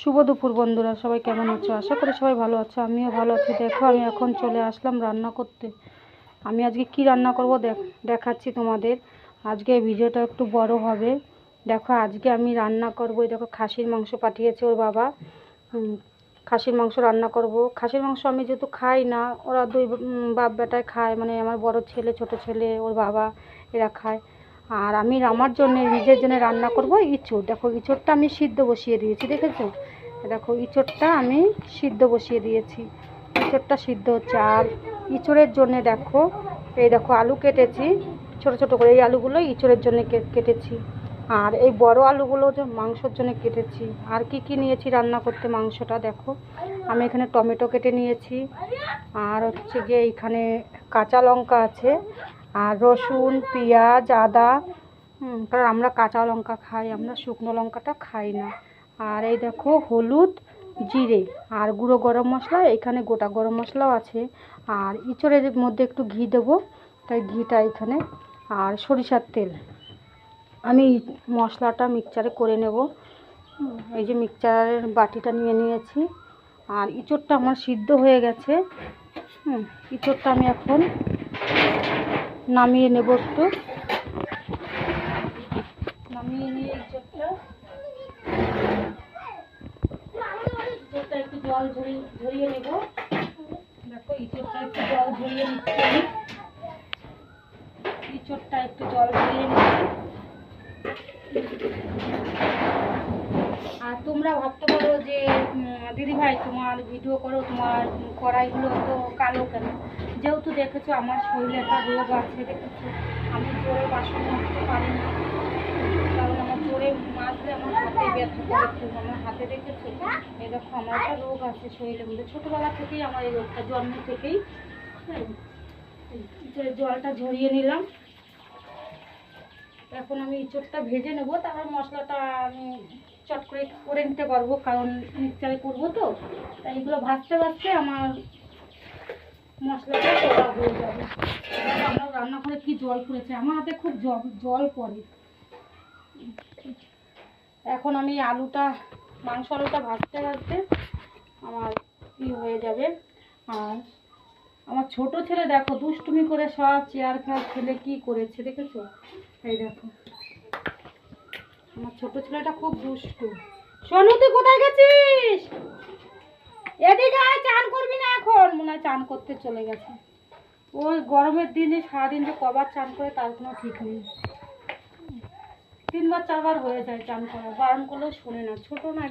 শুভ দুপুর বন্ধুরা, সবাই কেমন আছো? আশা করি সবাই ভালো আছো। আমিও ভালো আছি। দেখো, আমি এখন চলে আসলাম রান্না করতে। আমি আজকে কি রান্না করব দেখাচ্ছি তোমাদের। আজকে ভিডিওটা একটু বড় হবে। দেখো, আজকে আমি রান্না করব, দেখো খাসির মাংস পাঠিয়েছে ওর বাবা। খাসির মাংস রান্না করব। খাসির মাংস আমি যেহেতু খাই না, ওরা দুই বাপ বেটায় খায়, মানে আমার বড় ছেলে, ছোট ছেলে, ওর বাবা, এরা খায়। আর আমি আমার জন্য, নিজের জন্য রান্না করব ইঁচড়। দেখো, ইঁচড়টা আমি সিদ্ধ বসিয়ে দিয়েছি, দেখেছো? দেখো, ইঁচড়টা আমি সিদ্ধ বসিয়ে দিয়েছি। ইঁচড়টা সিদ্ধ হচ্ছে। আর ইঁচড়ের জন্য দেখো, এই দেখো আলু কেটেছি ছোট ছোট করে। এই আলুগুলো ইঁচড়ের জন্য কেটেছি। আর এই বড় আলুগুলো যে মাংসর জন্য কেটেছি। আর কি কি নিয়েছি রান্না করতে মাংসটা দেখো। আমি এখানে টমেটো কেটে নিয়েছি। আর হচ্ছে গিয়ে এইখানে কাঁচা লঙ্কা আছে, আর রসুন, পেঁয়াজ, আদা। কারণ আমরা কাঁচা লঙ্কা খাই, আমরা শুকনো লঙ্কাটা খাই না। আর এই দেখো হলুদ, জিরে, আর গুঁড়ো গরম মশলা, এখানে গোটা গরম মশলাও আছে। আর ইঁচড়ের মধ্যে একটু ঘি দেবো, তাই ঘিটা এখানে। আর সরিষার তেল। আমি মশলাটা মিক্সচারে করে নেব। এই যে মিক্সচারের বাটিটা নিয়ে নিয়েছি। আর ইঁচড়টা আমার সিদ্ধ হয়ে গেছে। ইঁচড়টা আমি এখন নামিয়ে নেব। একটু নামিয়ে নিয়ে ইঁচড়টা একটু জল ঝরিয়ে নেব। দেখো, ইঁচড়টা একটু জল ঝরিয়ে নিচ্ছি আমি। ইঁচড়টা একটু জল ঝরিয়ে নিচ্ছি। আর তোমরা ভাবতে পারো যে দিদি ভাই, তোমার ভিডিও করো, তোমার কড়াইগুলো তো কালো কেন? যেহেতু দেখেছো আমার শরীরে একটা রোগ আছে, দেখেছো আমি জোরে বাসন মাজতে পারি না। কারণ আমার জোরে মাজলে আমার হাতে ব্যথা করে খুব। আমার হাতে দেখেছো, এই দেখো আমার একটা রোগ আছে শরীরের মধ্যে। ছোটোবেলা থেকেই আমার এই রোগটা, জন্ম থেকেই। জলটা ঝরিয়ে নিলাম। এখন আমি ইঁচড়টা ভেজে নেবো, তারপর মশলাটা আমি চট করে করে নিতে পারবো, কারণ মিক্সচারে করবো তো। তাই এগুলো ভাজতে ভাজতে আমার মশলাটা করা হয়ে যাবে। আমার রান্নাঘরে কি জল পড়েছে, আমার হাতে খুব জল পড়ে। এখন আমি মাংস আলুটা ভাজতে ভাজতে আমার হয়ে যাবে। আর আমার ছোট ছেলে দেখো দুষ্টুমি করে সব চেয়ার ফেয়ার ফেলে কি করেছে, দেখেছো? এই দেখো, আমার ছোট ছেলেটা খুব দুষ্টু। সোনু, তুই কোথায় গেছিস? এদিকে আয়, চান করবি না এখন? মনে হয় চান করতে চলে গেছে। ওই গরমের দিনে সারাদিন যে কবার চান করে তার কোনো ঠিক নেই। 3 বার 4 বার হয়ে যায় চান করা, বারণ করলেও শোনে না, ছোট না।